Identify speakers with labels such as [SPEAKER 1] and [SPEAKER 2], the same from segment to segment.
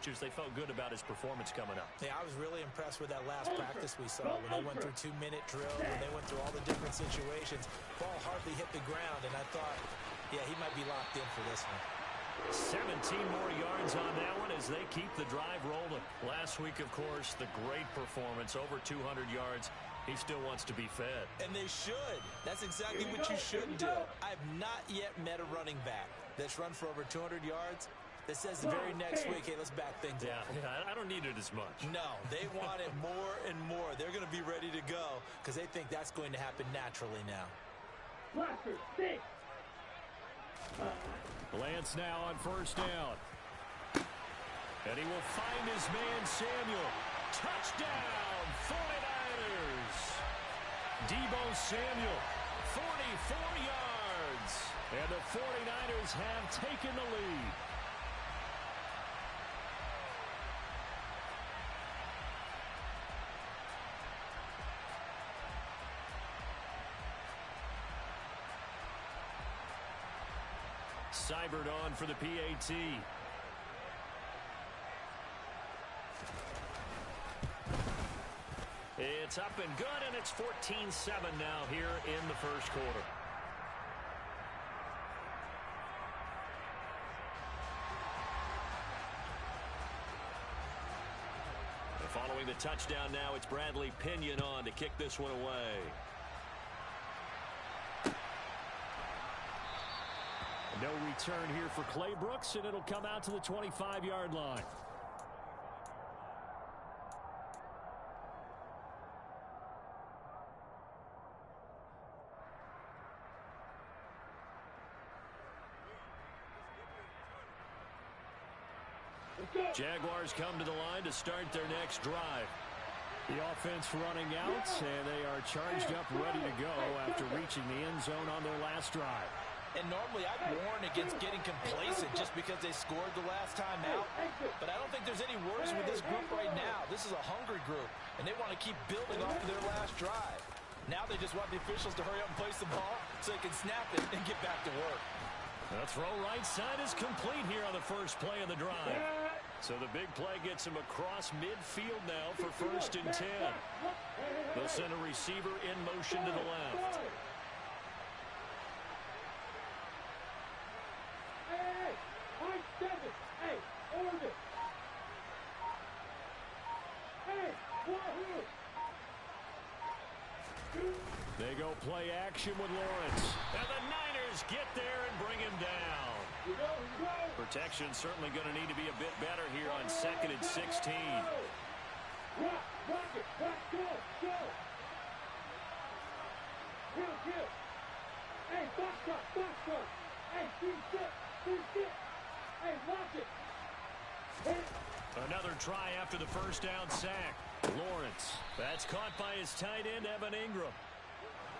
[SPEAKER 1] coaches, they felt good about his performance coming up.
[SPEAKER 2] Yeah, I was really impressed with that last practice we saw when they went through 2-minute drills, when they went through all the different situations. Ball hardly hit the ground, and I thought, yeah, he might be locked in for this one.
[SPEAKER 1] 17 more yards on that one as they keep the drive rolling. Last week, of course, the great performance, over 200 yards. He still wants to be fed.
[SPEAKER 2] And they should. That's exactly what you should do. I've not yet met a running back that's run for over 200 yards that says the very next week, hey, let's back things up.
[SPEAKER 1] Yeah, I don't need it as much.
[SPEAKER 2] No, they want it more and more. They're going to be ready to go because they think that's going to happen naturally now.
[SPEAKER 1] Lance now on first down. And he will find his man Samuel. Touchdown, 49ers. Deebo Samuel, 44 yards. And the 49ers have taken the lead. Seibert on for the PAT. It's up and good, and it's 14-7 now here in the first quarter. And following the touchdown now, it's Bradley Pinion on to kick this one away. No return here for Clay Brooks, and it'll come out to the 25-yard line. Jaguars come to the line to start their next drive. The offense running out, and they are charged up, ready to go after reaching the end zone on their last drive.
[SPEAKER 2] And normally I'd warn against getting complacent just because they scored the last time out. But I don't think there's any worries with this group right now. This is a hungry group, and they want to keep building off of their last drive. Now they just want the officials to hurry up and place the ball so they can snap it and get back to work.
[SPEAKER 1] The throw right side is complete here on the first play of the drive. So the big play gets him across midfield now for 1st and 10. They'll send a receiver in motion to the left. They go play action with Lawrence. And the Niners get there and bring him down. Protection certainly going to need to be a bit better here on 2nd and 16.
[SPEAKER 3] Hey, box truck. Hey, 3-6. Hey, watch it.
[SPEAKER 1] Another try after the first down sack. Lawrence. That's caught by his tight end, Evan Ingram.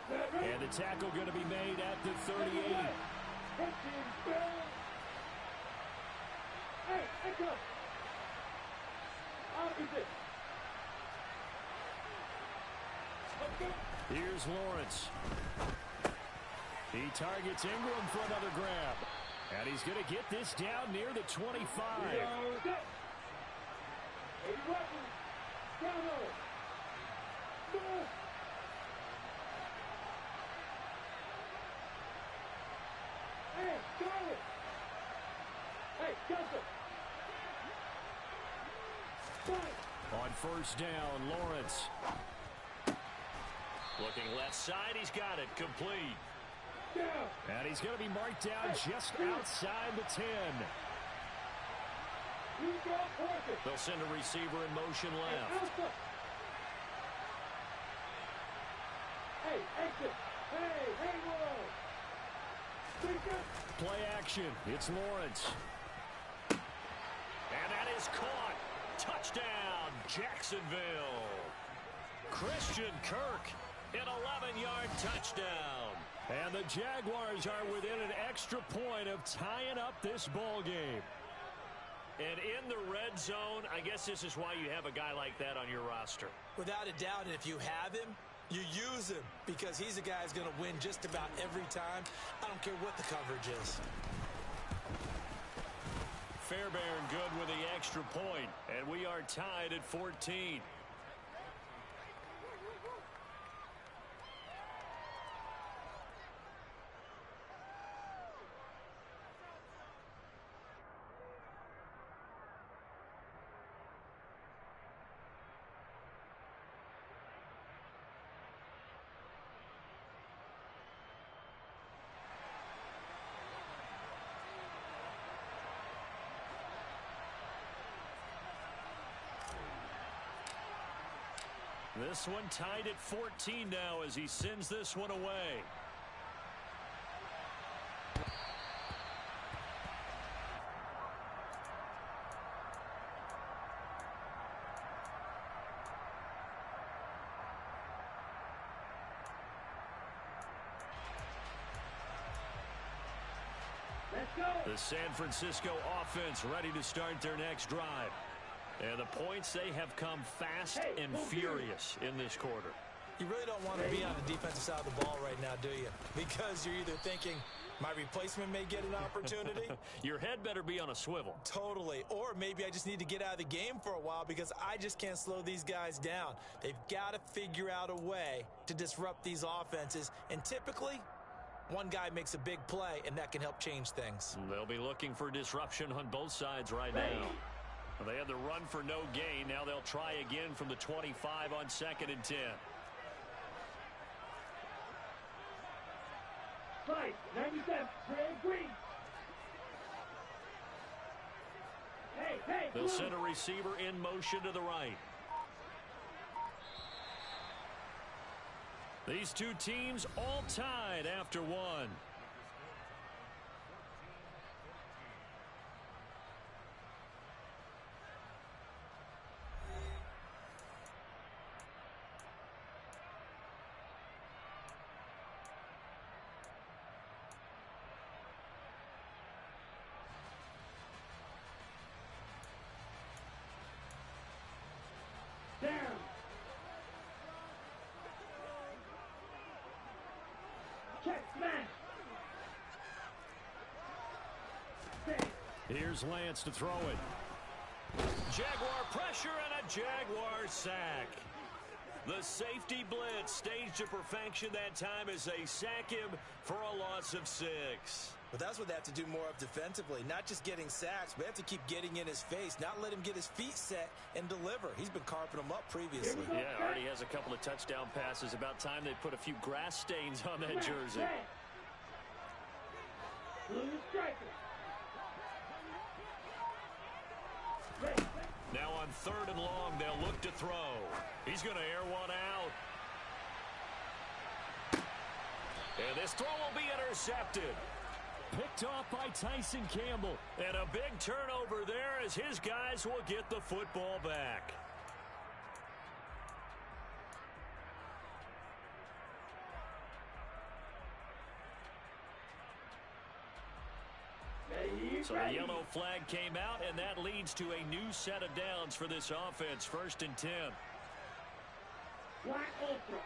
[SPEAKER 1] And the tackle going to be made at the 38.
[SPEAKER 3] Hey, echo. Opposite.
[SPEAKER 1] Here's Lawrence. He targets Ingram for another grab. And he's going to get this down near the 25.
[SPEAKER 3] Hey, Charlie! Hey, Joseph!
[SPEAKER 1] On first down, Lawrence. Looking left side, he's got it, complete. And he's going to be marked down just outside the 10. They'll send a receiver in motion left.
[SPEAKER 3] Hey, exit! Hey, Hayward!
[SPEAKER 1] Play action. It's Lawrence. And that is caught. Touchdown, Jacksonville. Christian Kirk, an 11-yard touchdown. And the Jaguars are within an extra point of tying up this ball game. And in the red zone, I guess this is why you have a guy like that on your roster.
[SPEAKER 2] Without a doubt, and if you have him, you use him because he's a guy who's going to win just about every time. I don't care what the coverage is.
[SPEAKER 1] Fairbairn good with the extra point, and we are tied at 14. This one tied at 14 now as he sends this one away.
[SPEAKER 3] Let's go.
[SPEAKER 1] The San Francisco offense ready to start their next drive. And the points, they have come fast and furious in this quarter.
[SPEAKER 2] You really don't want to be on the defensive side of the ball right now, do you? Because you're either thinking, my replacement may get an opportunity.
[SPEAKER 1] Your head better be on a swivel.
[SPEAKER 2] Totally. Or maybe I just need to get out of the game for a while because I just can't slow these guys down. They've got to figure out a way to disrupt these offenses. And typically, one guy makes a big play, and that can help change things.
[SPEAKER 1] They'll be looking for disruption on both sides right now. Well, they had the run for no gain. Now they'll try again from the 25 on 2nd and 10.
[SPEAKER 3] Fight, 97, green. Hey,
[SPEAKER 1] They'll send a receiver in motion to the right. These two teams all tied after one.
[SPEAKER 3] down. Check, smash.
[SPEAKER 1] Here's Lance to throw it. Jaguar pressure and a Jaguar sack. The safety blitz staged to perfection that time as they sack him for a loss of 6.
[SPEAKER 2] But that's what they have to do more of defensively, not just getting sacks, but they have to keep getting in his face, not let him get his feet set and deliver. He's been carping them up previously.
[SPEAKER 1] Yeah, already has a couple of touchdown passes. About time they put a few grass stains on that jersey. Now on 3rd and long, they'll look to throw. He's going to air one out. And this throw will be intercepted. Picked off by Tyson Campbell. And a big turnover there as his guys will get the football back. So the yellow flag came out, and that leads to a new set of downs for this offense. 1st and 10.
[SPEAKER 3] Black Ultra.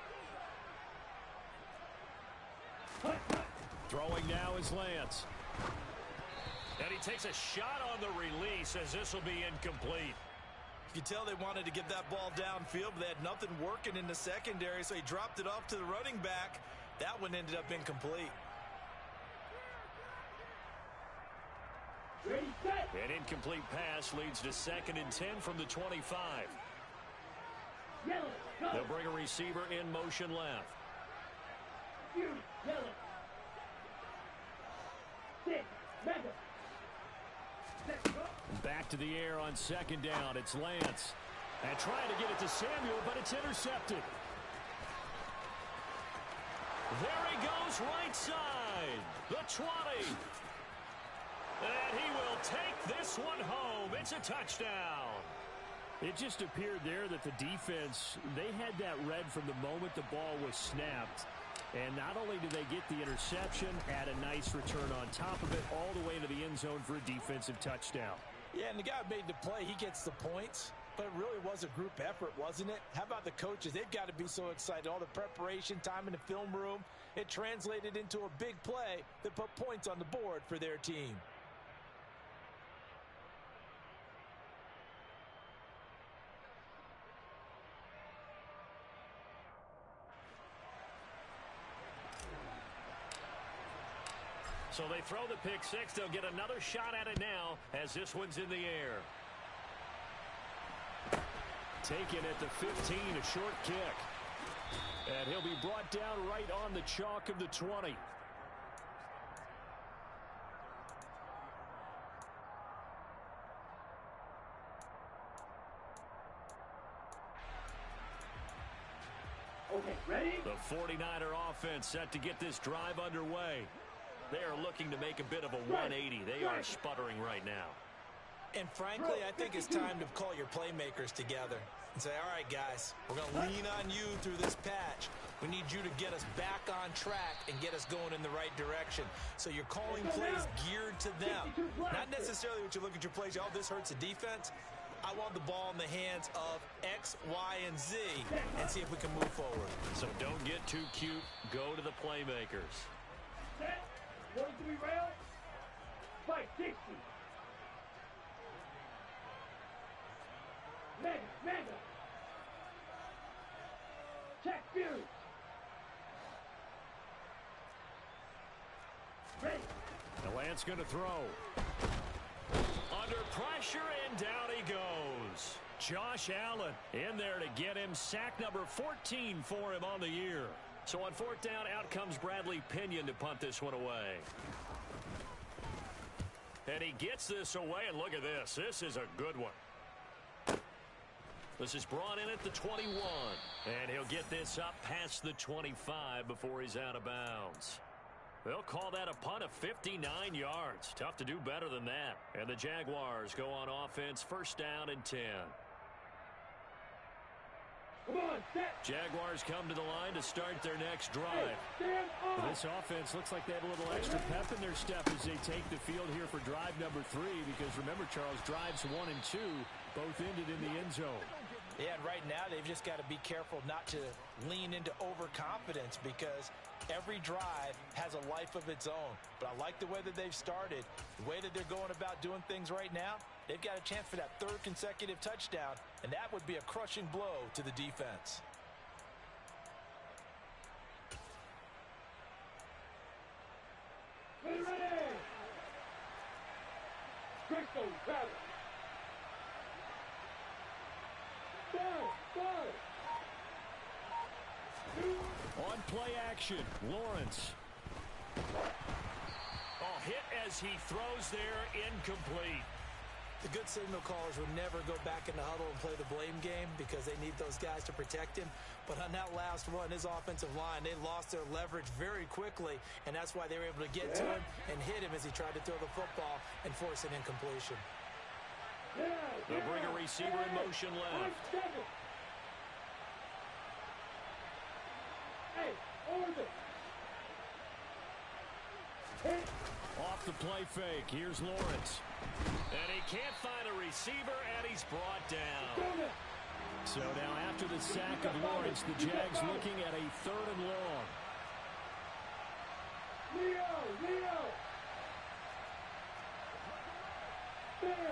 [SPEAKER 1] Throwing now is Lance. And he takes a shot on the release as this will be incomplete.
[SPEAKER 2] You can tell they wanted to get that ball downfield, but they had nothing working in the secondary, so he dropped it off to the running back. That one ended up incomplete.
[SPEAKER 3] Ready, set.
[SPEAKER 1] An incomplete pass leads to 2nd and 10 from the 25.
[SPEAKER 3] Yellow, go.
[SPEAKER 1] They'll bring a receiver in motion left.
[SPEAKER 3] Fury, yellow. 6, mega. Set, go.
[SPEAKER 1] Back to the air on 2nd down. It's Lance. And trying to get it to Samuel, but it's intercepted. There he goes, right side. The 20. And he will take this one home. It's a touchdown. It just appeared there that the defense, they had that read from the moment the ball was snapped. And not only did they get the interception, add a nice return on top of it, all the way to the end zone for a defensive touchdown.
[SPEAKER 2] Yeah, and the guy made the play. He gets the points. But it really was a group effort, wasn't it? How about the coaches? They've got to be so excited. All the preparation, time in the film room, it translated into a big play that put points on the board for their team.
[SPEAKER 1] So they throw the pick six. They'll get another shot at it now as this one's in the air. Taken at the 15, a short kick. And he'll be brought down right on the chalk of the 20.
[SPEAKER 3] Okay, ready?
[SPEAKER 1] The 49er offense set to get this drive underway. They are looking to make a bit of a 180. They are sputtering right now.
[SPEAKER 2] And frankly, I think it's time to call your playmakers together and say, all right, guys, we're going to lean on you through this patch. We need you to get us back on track and get us going in the right direction. So you're calling plays geared to them. Not necessarily what you look at your plays, oh, this hurts the defense. I want the ball in the hands of X, Y, and Z and see if we can move forward.
[SPEAKER 1] So don't get too cute. Go to the playmakers.
[SPEAKER 3] Set. 1-3 rail. Fight 60. Mega. Check Fury. Ready.
[SPEAKER 1] The Lance going to throw. Under pressure, and down he goes. Josh Allen in there to get him sack number 14 for him on the year. So on fourth down, out comes Bradley Pinion to punt this one away. And he gets this away, and look at this. This is a good one. This is brought in at the 21. And he'll get this up past the 25 before he's out of bounds. They'll call that a punt of 59 yards. Tough to do better than that. And the Jaguars go on offense, first down and 10.
[SPEAKER 3] Come on, set.
[SPEAKER 1] Jaguars come to the line to start their next drive.
[SPEAKER 3] Stand on.
[SPEAKER 1] This offense looks like they have a little extra pep in their step as they take the field here for drive number 3. Because remember, Charles, drives 1 and 2 both ended in the end zone.
[SPEAKER 2] Yeah, and right now they've just got to be careful not to lean into overconfidence because every drive has a life of its own. But I like the way that they've started, the way that they're going about doing things right now. They've got a chance for that third consecutive touchdown, and that would be a crushing blow to the defense.
[SPEAKER 3] Ready. Crystal, travel.
[SPEAKER 1] On play action, Lawrence. Oh, hit as he throws there, incomplete.
[SPEAKER 2] The good signal callers would never go back in the huddle and play the blame game because they need those guys to protect him. But on that last one, his offensive line, they lost their leverage very quickly, and that's why they were able to get to him and hit him as he tried to throw the football and force an incompletion.
[SPEAKER 1] They'll bring a receiver in motion left.
[SPEAKER 3] Hey, order.
[SPEAKER 1] Off the play fake, here's Lawrence. And he can't find a receiver, and he's brought down. So now after the sack of Lawrence, the Jags looking at a 3rd and long.
[SPEAKER 3] Leo. There.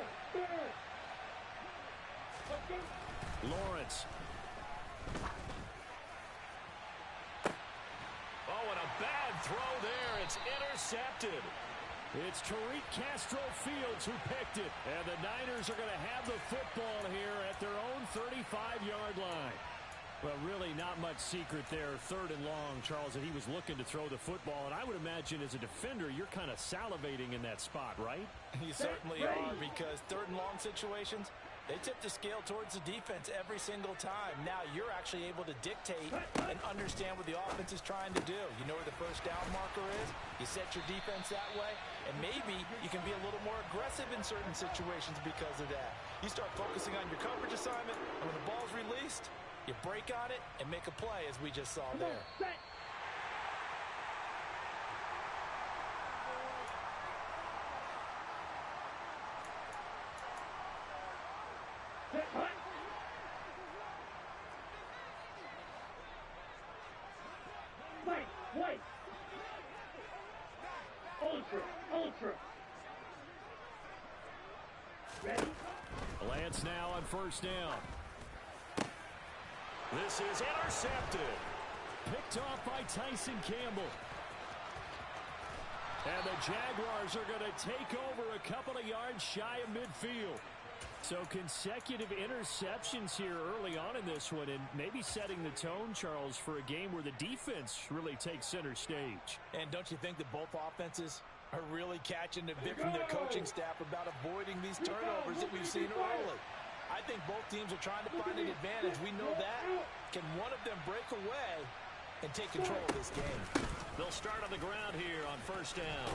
[SPEAKER 1] Lawrence. Oh, and a bad throw there. It's intercepted. It's Tariq Castro-Fields who picked it. And the Niners are going to have the football here at their own 35-yard line. Well, really not much secret there. 3rd and long, Charles, that he was looking to throw the football. And I would imagine as a defender, you're kind of salivating in that spot, right?
[SPEAKER 2] You certainly are, because 3rd and long situations, they tip the scale towards the defense every single time. Now you're actually able to dictate and understand what the offense is trying to do. You know where the first down marker is. You set your defense that way, and maybe you can be a little more aggressive in certain situations because of that. You start focusing on your coverage assignment, and when the ball's released, you break on it and make a play, as we just saw there.
[SPEAKER 3] Wait. Ultra. Ready?
[SPEAKER 1] Lance now on first down. This is intercepted. Picked off by Tyson Campbell. And the Jaguars are going to take over a couple of yards shy of midfield. So consecutive interceptions here early on in this one, and maybe setting the tone, Charles, for a game where the defense really takes center stage.
[SPEAKER 2] And don't you think that both offenses are really catching the bit from their coaching staff about avoiding these turnovers that we've seen early? I think both teams are trying to find an advantage. We know that. Can one of them break away and take control of this game?
[SPEAKER 1] They'll start on the ground here on first down.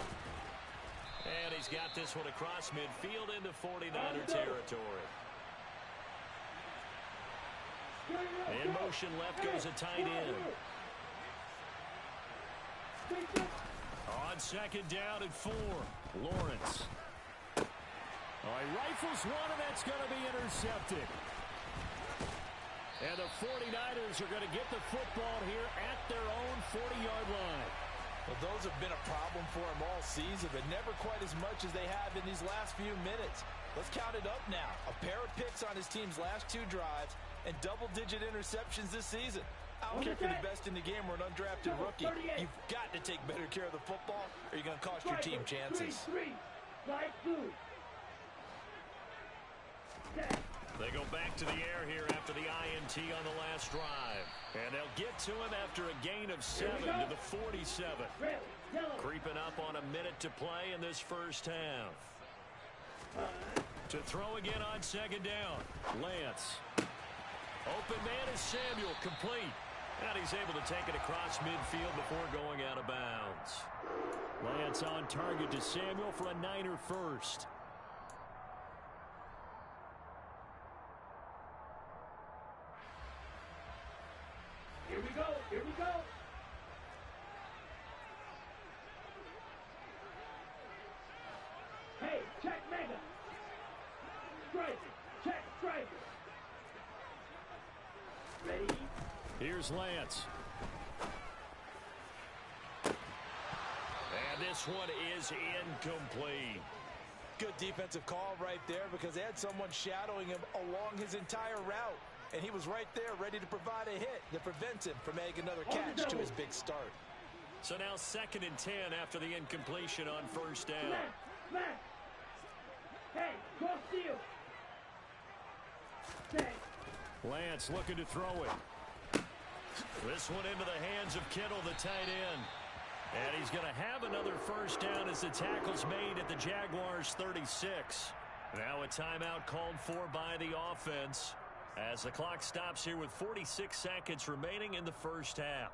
[SPEAKER 1] And he's got this one across midfield into 49er territory. In motion left goes a tight end. On second down and 4, Lawrence. He rifles one, and that's going to be intercepted. And the 49ers are going to get the football here at their own 40-yard line.
[SPEAKER 2] Well, those have been a problem for them all season, but never quite as much as they have in these last few minutes. Let's count it up now. A pair of picks on his team's last 2 drives and double-digit interceptions this season. I don't care if you're the best in the game or an undrafted rookie. You've got to take better care of the football or you're going to cost your team chances.
[SPEAKER 1] They go back to the air here after the INT on the last drive. And they'll get to him after a gain of 7 to the 47. Creeping up on a minute to play in this first half. To throw again on second down. Lance. Open man is Samuel, complete. And he's able to take it across midfield before going out of bounds. Lance on target to Samuel for a Niner first.
[SPEAKER 3] Here we go. Here we go. Hey, check Mega. Strike. Check strike. Ready?
[SPEAKER 1] Here's Lance. And this one is incomplete.
[SPEAKER 2] Good defensive call right there because they had someone shadowing him along his entire route. And he was right there ready to provide a hit that prevents him from making another catch to his big start.
[SPEAKER 1] So now 2nd and 10 after the incompletion on first down.
[SPEAKER 3] Smash. Hey, cross field. Stay.
[SPEAKER 1] Lance looking to throw it. This one into the hands of Kittle, the tight end. And he's going to have another first down as the tackle's made at the Jaguars' 36. Now a timeout called for by the offense as the clock stops here with 46 seconds remaining in the first half.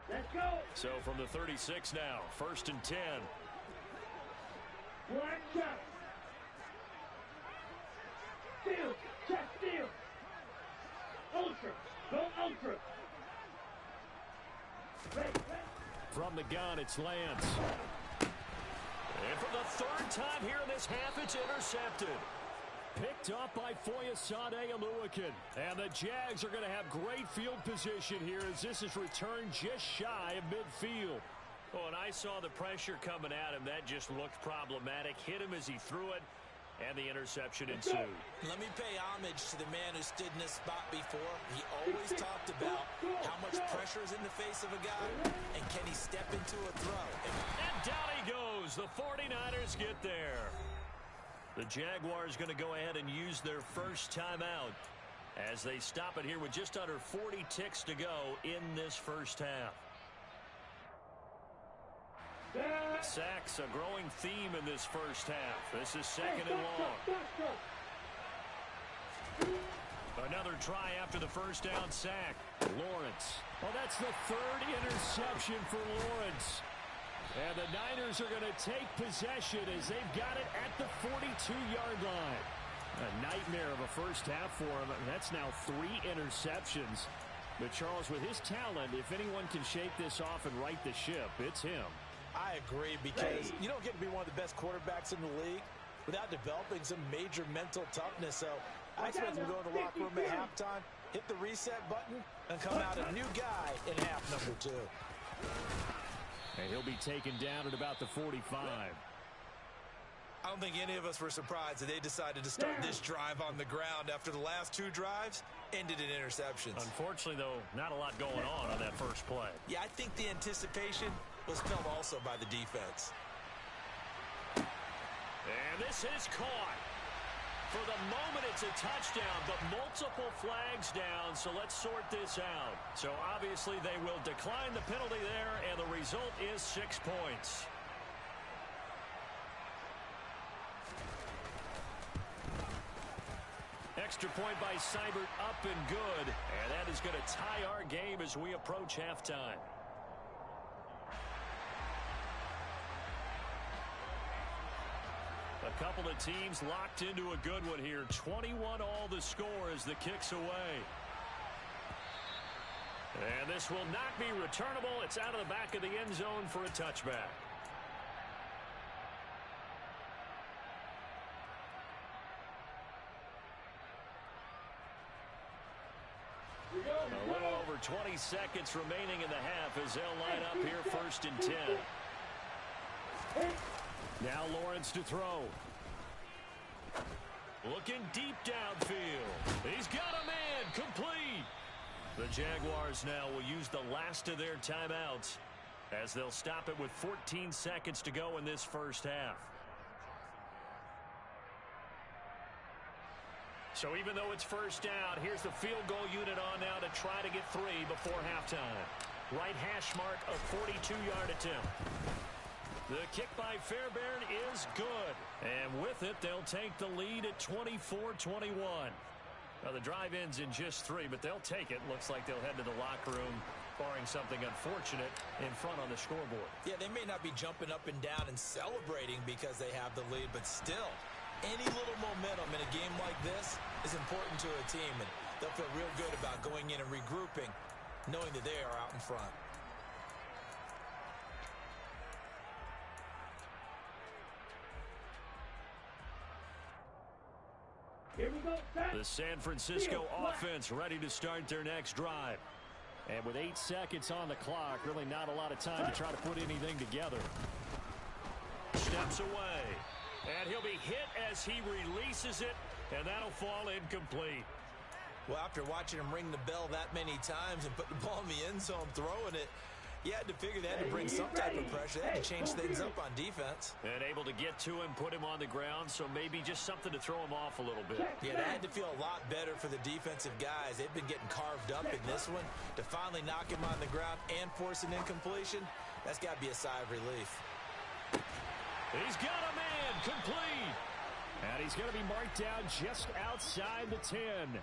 [SPEAKER 3] Let's go.
[SPEAKER 1] So from the 36 now, 1st and 10.
[SPEAKER 3] Black shot. Steal. Check steal. Ultra. Go ultra. Ready.
[SPEAKER 1] From the gun, it's Lance. And for the 3rd time here in this half, it's intercepted. Picked up by Foyesade Oluokun. And the Jags are going to have great field position here as this is returned just shy of midfield. Oh, and I saw the pressure coming at him. That just looked problematic. Hit him as he threw it, and the interception ensued.
[SPEAKER 2] Let me pay homage to the man who stood in this spot before. He always talked about how much pressure is in the face of a guy, and can he step into a throw.
[SPEAKER 1] And down he goes. The 49ers get there. The Jaguars going to go ahead and use their first timeout as they stop it here with just under 40 ticks to go in this first half. Sacks, a growing theme in this first half. This is 2nd and long. Another try after the first down sack. Lawrence. Oh, that's the 3rd interception for Lawrence. And the Niners are going to take possession as they've got it at the 42-yard line. A nightmare of a first half for him. That's now 3 interceptions. But Charles, with his talent, if anyone can shake this off and right the ship, it's him.
[SPEAKER 2] I agree because you don't get to be one of the best quarterbacks in the league without developing some major mental toughness. So I expect him to go in the locker room at halftime, hit the reset button, and come out a new guy in half number 2.
[SPEAKER 1] And he'll be taken down at about the 45.
[SPEAKER 2] I don't think any of us were surprised that they decided to start this drive on the ground after the last 2 drives ended in interceptions.
[SPEAKER 1] Unfortunately, though, not a lot going on that first play.
[SPEAKER 2] Yeah, I think the anticipation was felt also by the defense.
[SPEAKER 1] And this is caught. For the moment, it's a touchdown, but multiple flags down, so let's sort this out. So obviously they will decline the penalty there, and the result is 6 points. Extra point by Seibert, up and good. And that is going to tie our game as we approach halftime. A couple of teams locked into a good one here. 21 all the score as the kick's away. And this will not be returnable. It's out of the back of the end zone for a touchback. A little over 20 seconds remaining in the half as they'll line up here 1st and 10. Now Lawrence to throw. Looking deep downfield. He's got a man. Complete. The Jaguars now will use the last of their timeouts as they'll stop it with 14 seconds to go in this first half. So even though it's first down, here's the field goal unit on now to try to get 3 before halftime. Right hash mark, a 42-yard attempt. The kick by Fairbairn is good. And with it, they'll take the lead at 24-21. Now, the drive ends in just 3, but they'll take it. Looks like they'll head to the locker room, barring something unfortunate in front on the scoreboard.
[SPEAKER 2] Yeah, they may not be jumping up and down and celebrating because they have the lead, but still, any little momentum in a game like this is important to a team, and they'll feel real good about going in and regrouping, knowing that they are out in front.
[SPEAKER 3] Here we go.
[SPEAKER 1] The San Francisco offense ready to start their next drive. And with 8 seconds on the clock, really not a lot of time to try to put anything together. Steps away. And he'll be hit as he releases it, and that'll fall incomplete.
[SPEAKER 2] Well, after watching him ring the bell that many times and put the ball in the end zone, throwing it, you had to figure they had to bring some type of pressure. They had to change things up on defense.
[SPEAKER 1] And able to get to him, put him on the ground, so maybe just something to throw him off a little bit.
[SPEAKER 2] Yeah, they had to feel a lot better for the defensive guys. They've been getting carved up in this one. To finally knock him on the ground and force an incompletion, that's got to be a sigh of relief.
[SPEAKER 1] He's got a man, complete. And he's going to be marked down just outside the 10.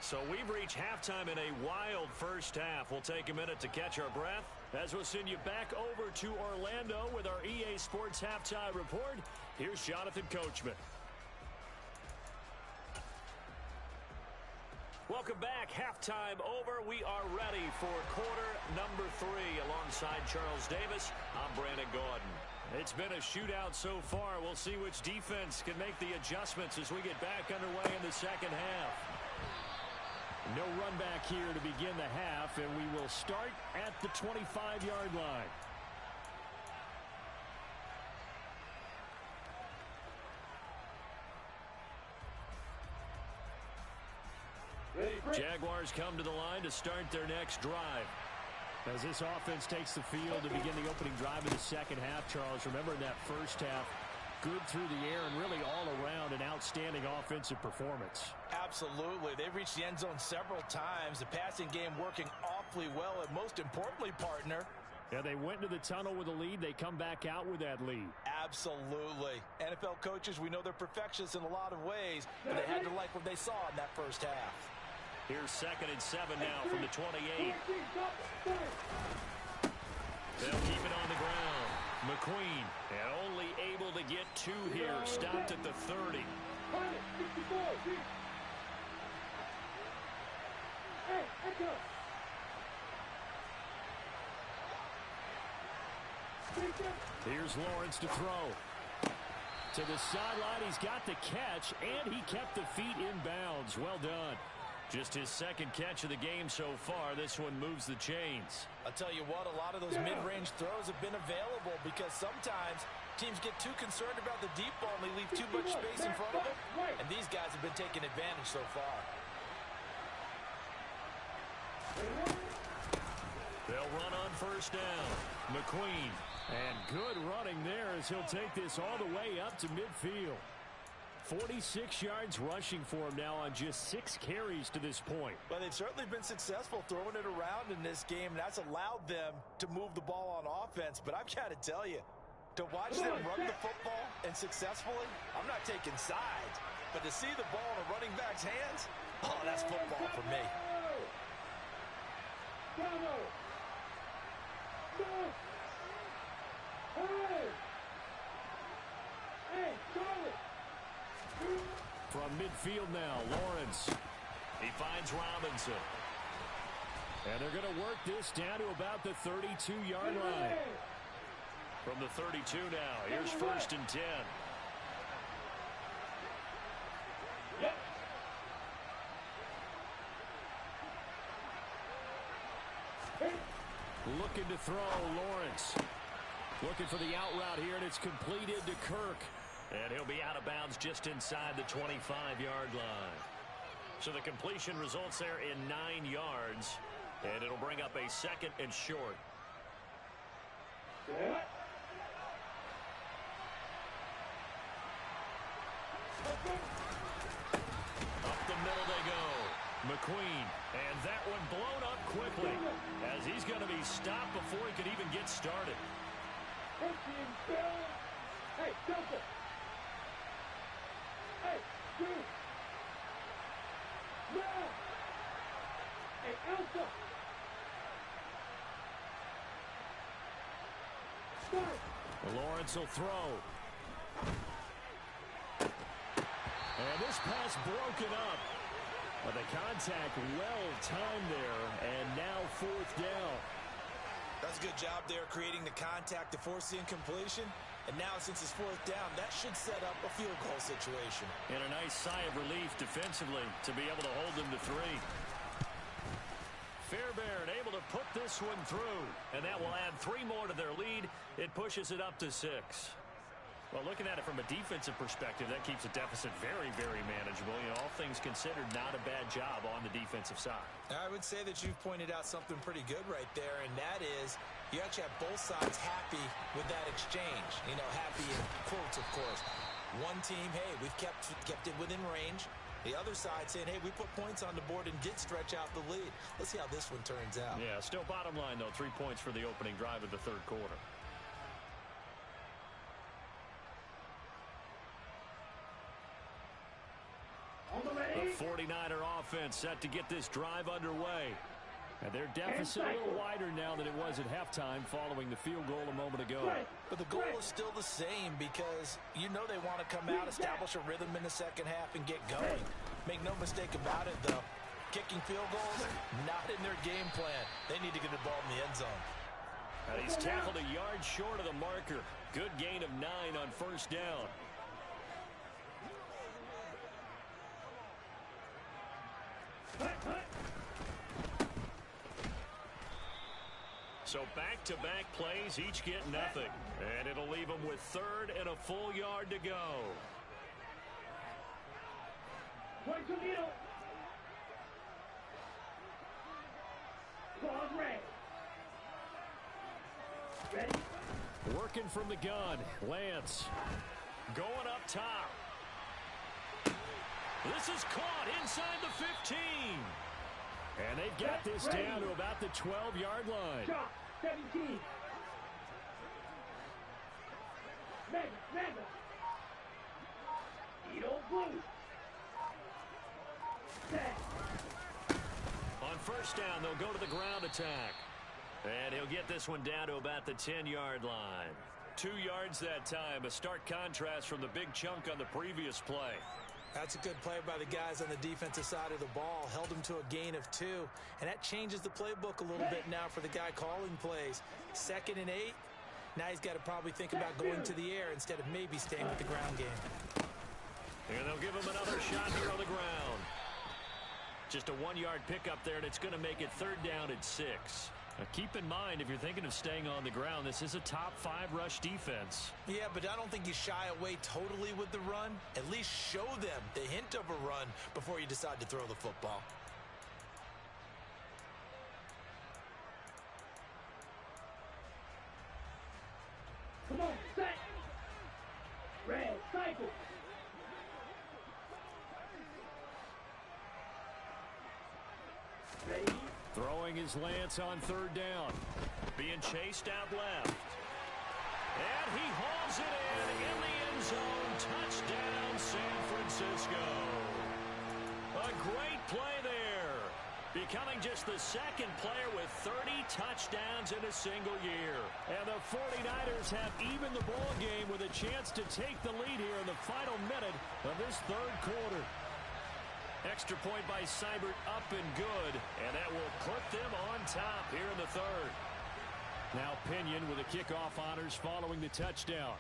[SPEAKER 1] So we've reached halftime in a wild first half. We'll take a minute to catch our breath as we'll send you back over to Orlando with our EA Sports Halftime Report. Here's Jonathan Coachman. Welcome back. Halftime over. We are ready for quarter number 3 alongside Charles Davis. I'm Brandon Gaudin. It's been a shootout so far. We'll see which defense can make the adjustments as we get back underway in the second half. No run back here to begin the half, and we will start at the 25-yard line. Jaguars come to the line to start their next drive. As this offense takes the field to begin the opening drive of the second half, Charles, remember in that first half, good through the air and really all around an outstanding offensive performance.
[SPEAKER 2] Absolutely. They've reached the end zone several times. The passing game working awfully well, and most importantly, partner,
[SPEAKER 1] yeah, they went to the tunnel with a lead. They come back out with that lead.
[SPEAKER 2] Absolutely. NFL coaches, we know they're perfectionists in a lot of ways, but they had to like what they saw in that first half.
[SPEAKER 1] Here's 2nd and 7 now from the 28. They'll keep it on the ground. McQueen, and only able to get 2 here. Stopped at the 30. Here's Lawrence to throw. To the sideline, he's got the catch, and he kept the feet in bounds. Well done. Just his second catch of the game so far. This one moves the chains.
[SPEAKER 2] I'll tell you what, a lot of those mid-range throws have been available because sometimes teams get too concerned about the deep ball and they leave too much space in front of them. And these guys have been taking advantage so far.
[SPEAKER 1] They'll run on first down. McQueen. And good running there as he'll take this all the way up to midfield. 46 yards rushing for him now on just 6 carries to this point.
[SPEAKER 2] Well, they've certainly been successful throwing it around in this game. That's allowed them to move the ball on offense. But I've got to tell you, to watch them run the football and successfully, I'm not taking sides. But to see the ball in a running back's hands, oh, that's football for me.
[SPEAKER 1] From midfield now, Lawrence. He finds Robinson. And they're going to work this down to about the 32-yard line. From the 32 now, here's first and 10. Looking to throw, Lawrence. Looking for the out route here, and it's completed to Kirk. And he'll be out of bounds just inside the 25-yard line. So the completion results there in 9 yards. And it'll bring up a second and short. Up the middle they go. McQueen. And that one blown up quickly as he's going to be stopped before he could even get started.
[SPEAKER 3] Hey, Delta. Hey, dude. Yeah. Hey, Elsa.
[SPEAKER 1] Lawrence will throw. And this pass broken up. But the contact well timed there, and now fourth down.
[SPEAKER 2] That's a good job there creating the contact to force the incompletion. And now since it's fourth down, that should set up a field goal situation.
[SPEAKER 1] And a nice sigh of relief defensively to be able to hold them to 3. Fairbairn able to put this one through. And that will add 3 more to their lead. It pushes it up to 6. Well, looking at it from a defensive perspective, that keeps the deficit very, very manageable. You know, all things considered, not a bad job on the defensive side.
[SPEAKER 2] I would say that you've pointed out something pretty good right there, and that is you actually have both sides happy with that exchange. You know, happy in quotes, of course. One team, hey, we've kept it within range. The other side saying, hey, we put points on the board and did stretch out the lead. Let's see how this one turns out.
[SPEAKER 1] Yeah, still bottom line, though, 3 points for the opening drive of the third quarter. The 49er offense set to get this drive underway. And their deficit a little wider now than it was at halftime following the field goal a moment ago.
[SPEAKER 2] But the goal is still the same because you know they want to come out, establish a rhythm in the second half, and get going. Make no mistake about it, though. Kicking field goals, not in their game plan. They need to get the ball in the end zone.
[SPEAKER 1] And he's tackled a yard short of the marker. Good gain of 9 on first down. So back-to-back plays, each get nothing. And it'll leave them with 3rd and a full yard to go. Working from the gun, Lance. Going up top. This is caught inside the 15. And they've got this down to about the 12-yard line.
[SPEAKER 3] Shot, 17. Mega. Edo Blue.
[SPEAKER 1] On first down, they'll go to the ground attack. And he'll get this one down to about the 10-yard line. 2 yards that time, a stark contrast from the big chunk on the previous play.
[SPEAKER 2] That's a good play by the guys on the defensive side of the ball. Held him to a gain of 2. And that changes the playbook a little bit now for the guy calling plays. 2nd and 8. Now he's got to probably think about going to the air instead of maybe staying with the ground game.
[SPEAKER 1] And they'll give him another shot here on the ground. Just a 1-yard pickup there, and it's going to make it 3rd down and 6. Now keep in mind, if you're thinking of staying on the ground, this is a top 5 rush defense.
[SPEAKER 2] Yeah, but I don't think you shy away totally with the run. At least show them the hint of a run before you decide to throw the football.
[SPEAKER 3] Come on, set. Red cycle. Ready?
[SPEAKER 1] Throwing his Lance on 3rd down. Being chased out left. And he hauls it in the end zone. Touchdown, San Francisco. A great play there. Becoming just the 2nd player with 30 touchdowns in a single year. And the 49ers have evened the ball game with a chance to take the lead here in the final minute of this 3rd quarter. Extra point by Seibert, up and good, and that will put them on top here in the 3rd. Now Pinion with the kickoff honors following the touchdown.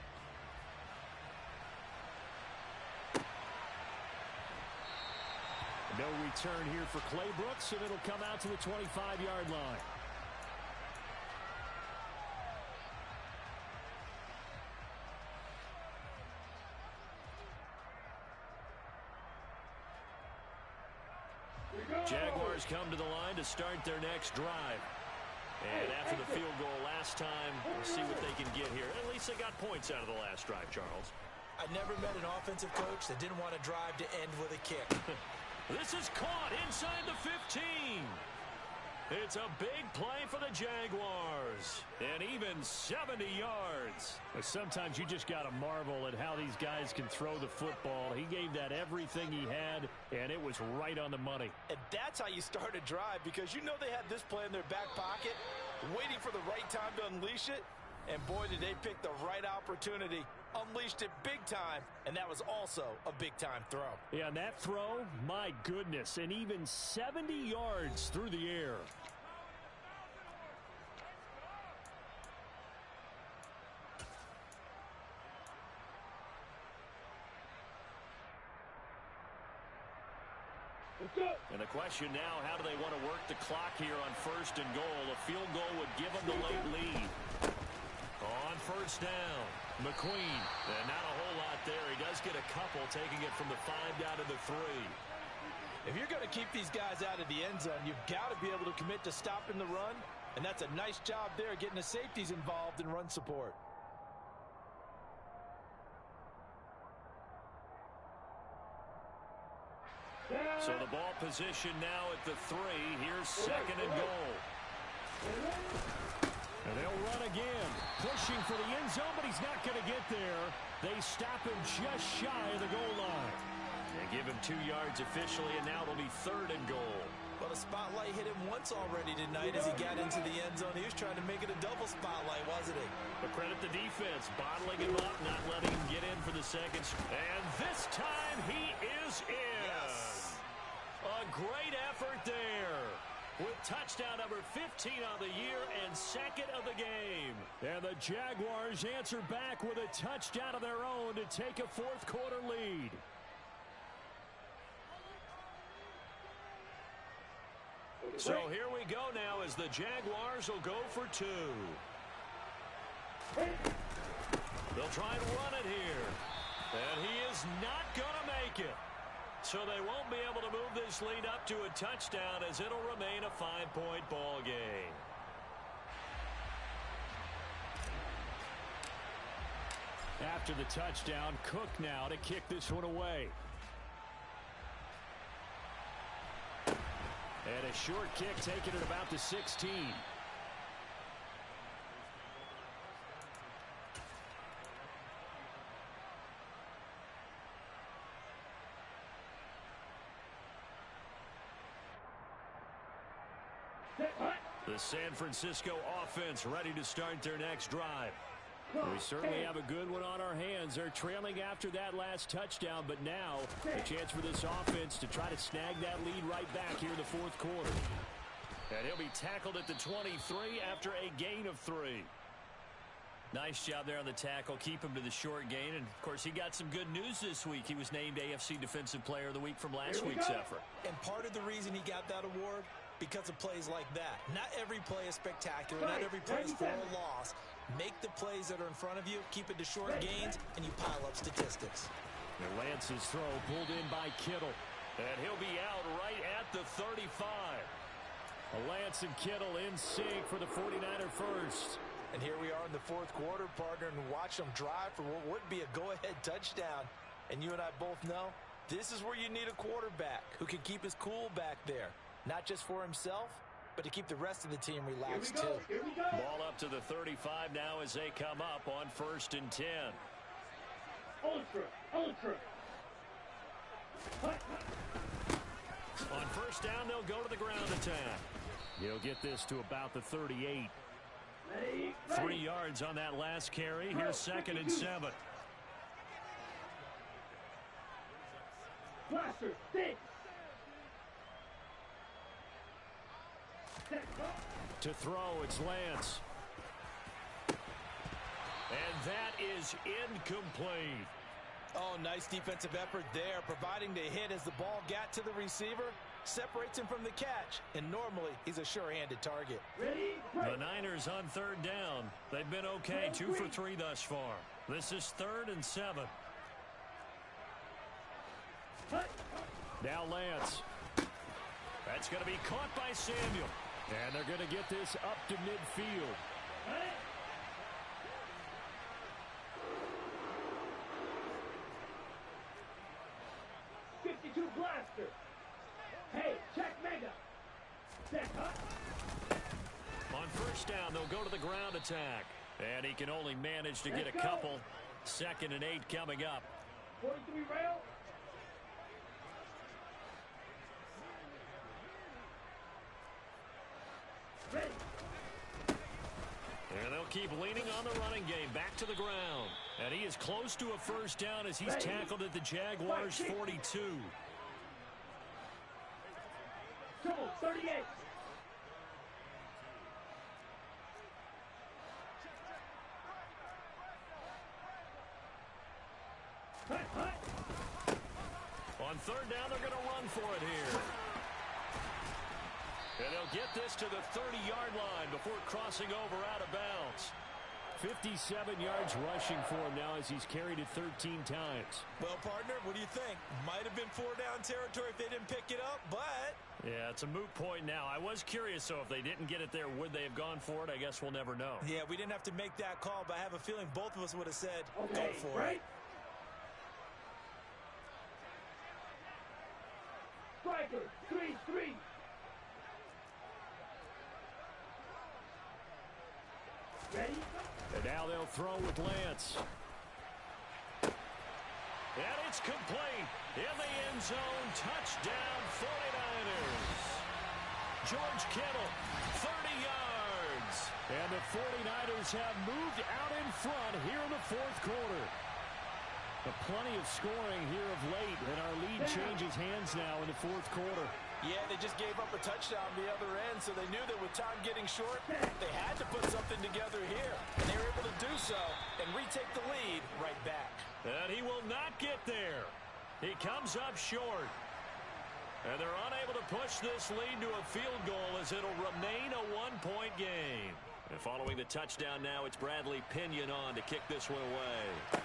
[SPEAKER 1] No return here for Clay Brooks, and it'll come out to the 25-yard line. Jaguars come to the line to start their next drive. And after the field goal last time, we'll see what they can get here. At least they got points out of the last drive, Charles.
[SPEAKER 2] I never met an offensive coach that didn't want to drive to end with a kick.
[SPEAKER 1] This is caught inside the 15. It's a big play for the Jaguars. And even 70 yards. Sometimes you just got to marvel at how these guys can throw the football. He gave that everything he had, and it was right on the money.
[SPEAKER 2] And that's how you start a drive, because you know they had this play in their back pocket, waiting for the right time to unleash it. And boy, did they pick the right opportunity. Unleashed it big time, and that was also a big-time throw.
[SPEAKER 1] Yeah, and that throw, my goodness, and even 70 yards through the air. And the question now, how do they want to work the clock here on 1st and goal? A field goal would give them the late lead. On 1st down, McQueen. And not a whole lot there. He does get a couple, taking it from the 5 down to the 3.
[SPEAKER 2] If you're going to keep these guys out of the end zone, you've got to be able to commit to stopping the run. And that's a nice job there, getting the safeties involved in run support.
[SPEAKER 1] So the ball position now at the 3. Here's 2nd and goal. And they'll run again. Pushing for the end zone, but he's not going to get there. They stop him just shy of the goal line. They give him 2 yards officially, and now it'll be 3rd and goal.
[SPEAKER 2] Well, the spotlight hit him once already tonight as he got into the end zone. He was trying to make it a double spotlight, wasn't he?
[SPEAKER 1] But credit the defense, bottling him up, not letting him get in for the 2nd. And this time he is in.
[SPEAKER 2] Yes.
[SPEAKER 1] A great effort there. With touchdown number 15 on the year and 2nd of the game. And the Jaguars answer back with a touchdown of their own to take a 4th quarter lead. So here we go now as the Jaguars will go for 2. They'll try and run it here. And he is not going to make it. So they won't be able to move this lead up to a touchdown as it'll remain a 5-point ball game. After the touchdown, Cook now to kick this one away. And a short kick taken at about the 16. The San Francisco offense ready to start their next drive. We certainly have a good one on our hands. They're trailing after that last touchdown, but now a chance for this offense to try to snag that lead right back here in the 4th quarter. And he'll be tackled at the 23 after a gain of 3. Nice job there on the tackle. Keep him to the short gain. And, of course, he got some good news this week. He was named AFC Defensive Player of the Week from last week's effort.
[SPEAKER 2] And part of the reason he got that award, because of plays like that. Not every play is spectacular. Not every play is for a loss. Make the plays that are in front of you, keep it to short gains, and you pile up statistics.
[SPEAKER 1] And Lance's throw pulled in by Kittle. And he'll be out right at the 35. Lance and Kittle in sync for the 49er first.
[SPEAKER 2] And here we are in the fourth quarter, partner, and watch them drive for what would be a go-ahead touchdown. And you and I both know this is where you need a quarterback who can keep his cool back there. Not just for himself, but to keep the rest of the team relaxed, too.
[SPEAKER 1] Ball up to the 35 now as they come up on 1st and 10.
[SPEAKER 3] Ultra.
[SPEAKER 1] On 1st down, they'll go to the ground attack. He'll get this to about the 38. 3 yards on that last carry. Here's 2nd and 7.
[SPEAKER 3] Blaster, stick.
[SPEAKER 1] To throw, it's Lance. And that is incomplete.
[SPEAKER 2] Oh, nice defensive effort there, providing the hit as the ball got to the receiver, separates him from the catch, and normally he's a sure-handed target.
[SPEAKER 1] The Niners on 3rd down. They've been okay, 2 for 3 thus far. This is 3rd and 7. Now Lance. That's going to be caught by Samuel. And they're going to get this up to midfield.
[SPEAKER 3] 52 blaster. Hey, check mega.
[SPEAKER 1] On 1st down, they'll go to the ground attack. And he can only manage to get a couple. 2nd and 8 coming up.
[SPEAKER 3] 43 rail. Ready.
[SPEAKER 1] And they'll keep leaning on the running game. Back to the ground. And he is close to a 1st down as he's tackled at the Jaguars' 42.
[SPEAKER 3] 38.
[SPEAKER 1] On 3rd down, they're going to run for it here. And they'll get this to the 30-yard line before crossing over out of bounds. 57 yards rushing for him now as he's carried it 13 times.
[SPEAKER 2] Well, partner, what do you think? Might have been 4-down territory if they didn't pick it up, but...
[SPEAKER 1] Yeah, it's a moot point now. I was curious, so if they didn't get it there, would they have gone for it? I guess we'll never know.
[SPEAKER 2] Yeah, we didn't have to make that call, but I have a feeling both of us would have said, go for it.
[SPEAKER 3] Striker, 3-3. Ready?
[SPEAKER 1] And now they'll throw with Lance. And it's complete. In the end zone, touchdown 49ers. George Kittle, 30 yards. And the 49ers have moved out in front here in the 4th quarter. Plenty of scoring here of late, and our lead changes hands now in the 4th quarter.
[SPEAKER 2] Yeah, they just gave up a touchdown the other end, so they knew that with time getting short, they had to put something together here. And they were able to do so and retake the lead right back.
[SPEAKER 1] And he will not get there. He comes up short. And they're unable to push this lead to a field goal as it'll remain a 1-point game. And following the touchdown now, it's Bradley Pinion on to kick this one away.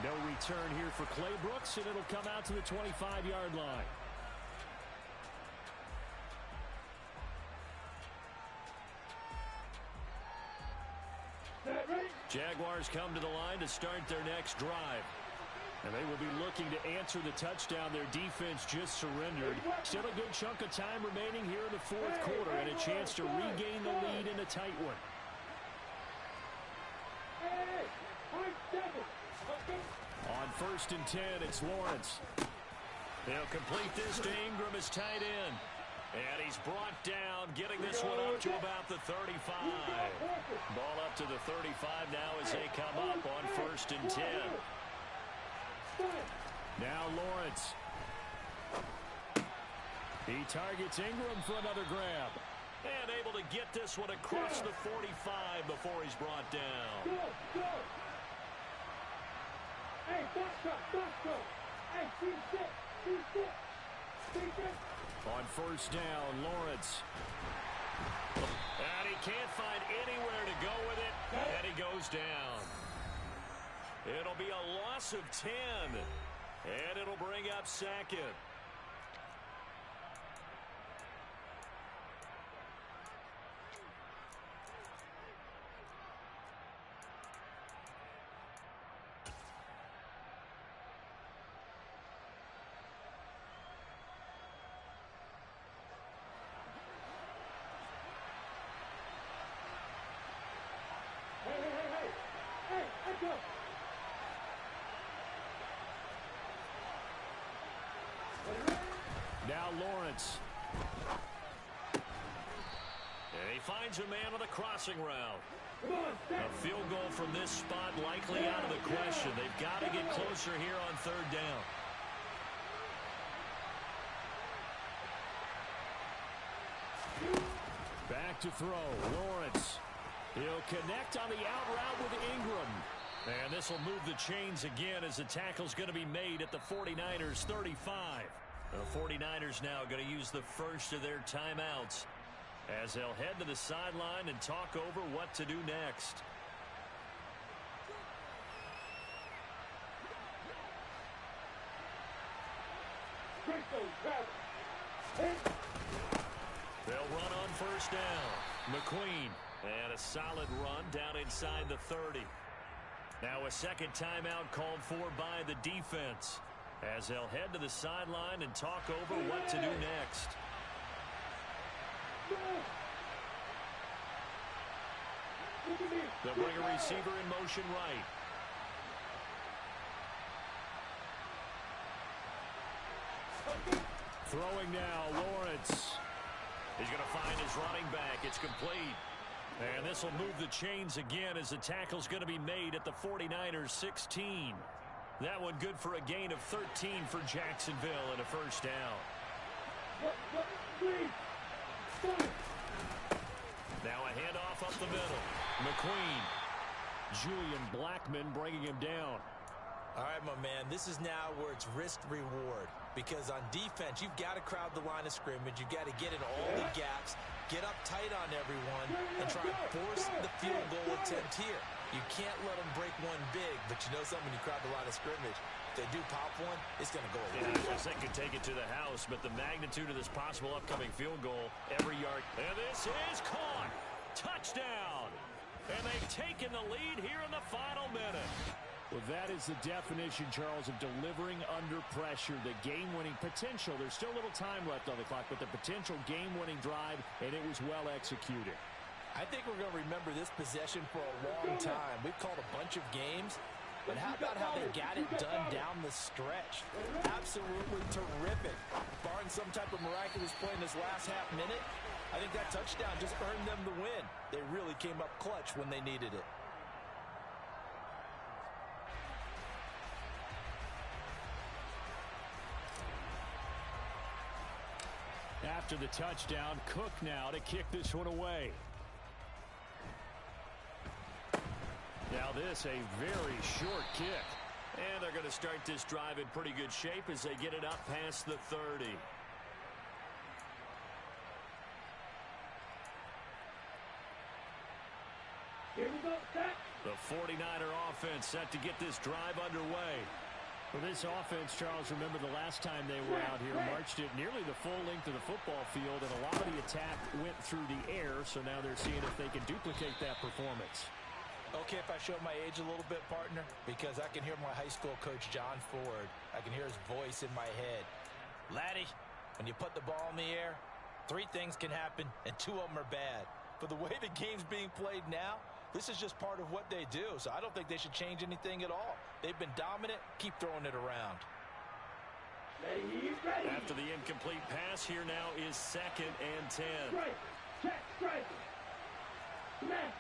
[SPEAKER 1] No return here for Clay Brooks, and it'll come out to the 25-yard line. Jaguars come to the line to start their next drive. And they will be looking to answer the touchdown their defense just surrendered. Still a good chunk of time remaining here in the 4th quarter, and a chance to regain the lead in a tight one. On 1st and 10, it's Lawrence. They'll complete this to Ingram as tight end. And he's brought down, getting this one up to about the 35. Ball up to the 35 now as they come up on 1st and 10. Now Lawrence. He targets Ingram for another grab. And able to get this one across the 45 before he's brought down.
[SPEAKER 3] Go, go. Hey, box up. Hey, see six.
[SPEAKER 1] On first down, Lawrence. And he can't find anywhere to go with it, and he goes down. It'll be a loss of 10, and it'll bring up second.
[SPEAKER 3] Hey, let's go.
[SPEAKER 1] Now Lawrence. And he finds a man on the crossing route. A field goal from this spot likely out of the question. They've got to get closer here on third down. Back to throw. Lawrence. He'll connect on the out route with Ingram. And this will move the chains again as the tackle's going to be made at the 49ers 35. The 49ers now going to use the first of their timeouts as they'll head to the sideline and talk over what to do next. They'll run on first down. McQueen. And a solid run down inside the 30. Now a second timeout called for by the defense as they'll head to the sideline and talk over what to do next. They'll bring a receiver in motion right. Throwing now, Lawrence. He's going to find his running back. It's complete. And this will move the chains again as the tackle's going to be made at the 49ers 16. That one good for a gain of 13 for Jacksonville and a first down. Now a handoff up the middle. McQueen. Julian Blackmon bringing him down.
[SPEAKER 2] All right, my man, this is now where it's risk-reward. Because on defense, you've got to crowd the line of scrimmage. You've got to get in all the gaps, get up tight on everyone, and try and force the field goal attempt here. You can't let them break one big, but you know something, when you crowd the line of scrimmage, if they do pop one, it's going to go away.
[SPEAKER 1] Yeah, I guess they could take it to the house, but the magnitude of this possible upcoming field goal, every yard. And this is caught. Touchdown. And they've taken the lead here in the final minute. Well, that is the definition, Charles, of delivering under pressure. The game-winning potential. There's still a little time left on the clock, but the potential game-winning drive, and it was well executed.
[SPEAKER 2] I think we're going to remember this possession for a long time. We've called a bunch of games, but how about how they got it done down the stretch? Absolutely terrific. Barring some type of miraculous play in this last half minute, I think that touchdown just earned them the win. They really came up clutch when they needed it.
[SPEAKER 1] After the touchdown, Cook now to kick this one away. Now this, a very short kick. And they're going to start this drive in pretty good shape as they get it up past the 30.
[SPEAKER 3] Here we go, set.
[SPEAKER 1] The 49er offense set to get this drive underway.
[SPEAKER 4] For this offense, Charles, remember the last time they were out here, marched it nearly the full length of the football field, and a lot of the attack went through the air, so now they're seeing if they can duplicate that performance.
[SPEAKER 2] Okay, if I show my age a little bit, partner, because I can hear my high school coach, John Ford. I can hear his voice in my head. Laddie, when you put the ball in the air, 3 things can happen, and 2 of them are bad. But the way the game's being played now, this is just part of what they do, so I don't think they should change anything at all. They've been dominant. Keep throwing it around.
[SPEAKER 3] Ready.
[SPEAKER 1] After the incomplete pass, here now is 2nd and 10.
[SPEAKER 3] Strike. Check. Strike. Smash.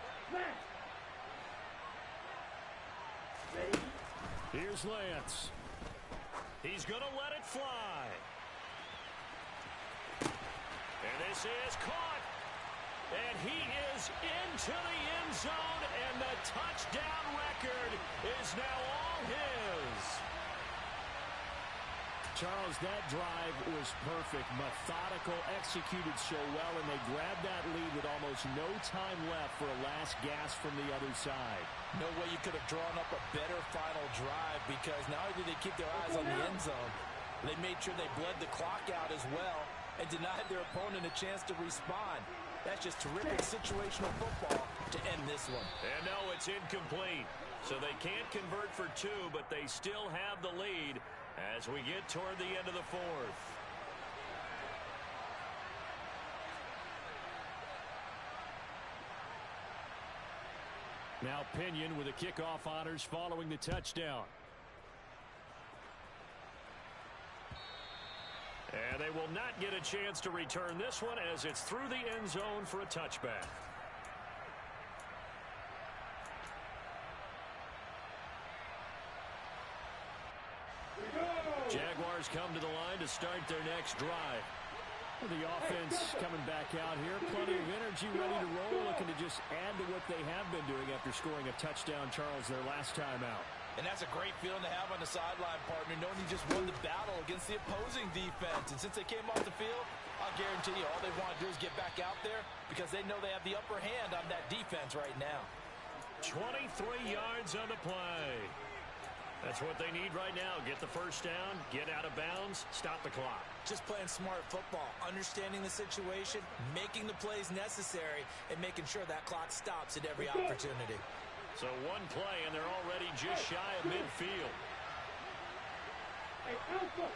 [SPEAKER 3] Ready.
[SPEAKER 1] Here's Lance. He's going to let it fly. And this is caught. And he is into the end zone, and the touchdown record is now all his.
[SPEAKER 4] Charles, that drive was perfect, methodical, executed so well, and they grabbed that lead with almost no time left for a last gasp from the other side.
[SPEAKER 2] No way you could have drawn up a better final drive, because not only did they keep their eyes on the end zone, they made sure they bled the clock out as well and denied their opponent a chance to respond. That's just terrific situational football to end this one.
[SPEAKER 1] And no, it's incomplete. So they can't convert for two, but they still have the lead as we get toward the end of the fourth.
[SPEAKER 4] Now Pinion with the kickoff honors following the touchdown.
[SPEAKER 1] And they will not get a chance to return this one as it's through the end zone for a touchback. Jaguars come to the line to start their next drive.
[SPEAKER 4] The offense coming back out here. Plenty of energy, ready to roll, looking to just add to what they have been doing after scoring a touchdown, Charles, their last time out.
[SPEAKER 2] And that's a great feeling to have on the sideline, partner, knowing you just won the battle against the opposing defense. And since they came off the field, I'll guarantee you all they want to do is get back out there because they know they have the upper hand on that defense right now.
[SPEAKER 1] 23 yards on the play. That's what they need right now. Get the first down, get out of bounds, stop the clock.
[SPEAKER 2] Just playing smart football, understanding the situation, making the plays necessary, and making sure that clock stops at every opportunity.
[SPEAKER 1] So one play, and they're already just shy of midfield.
[SPEAKER 3] Hey, Alpha!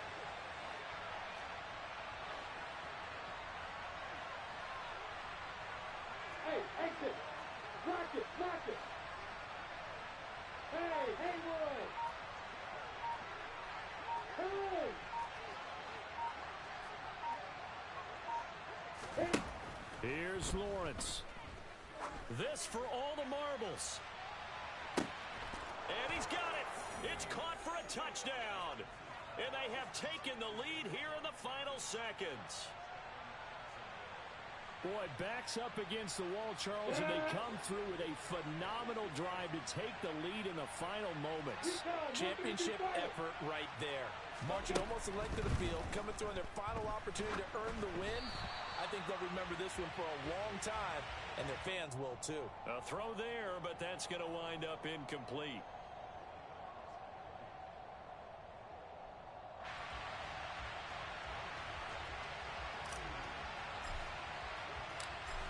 [SPEAKER 3] Hey, exit! Block it, block it! Hey, Haywood! Hey!
[SPEAKER 1] Here's Lawrence. This for all the marbles. And he's got it. It's caught for a touchdown. And they have taken the lead here in the final seconds.
[SPEAKER 4] Boy, backs up against the wall, Charles, and they come through with a phenomenal drive to take the lead in the final moments.
[SPEAKER 2] Championship effort right there. Marching almost a length of the field, coming through on their final opportunity to earn the win. I think they'll remember this one for a long time, and their fans will too.
[SPEAKER 1] A throw there, but that's going to wind up incomplete.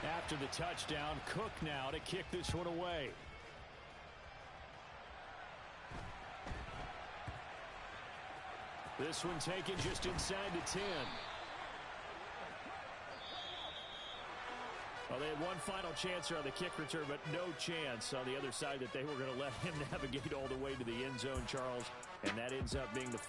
[SPEAKER 4] After the touchdown, Cook now to kick this one away. This one taken just inside the 10. Well, they had one final chance here on the kick return, but no chance on the other side that they were going to let him navigate all the way to the end zone, Charles. And that ends up being the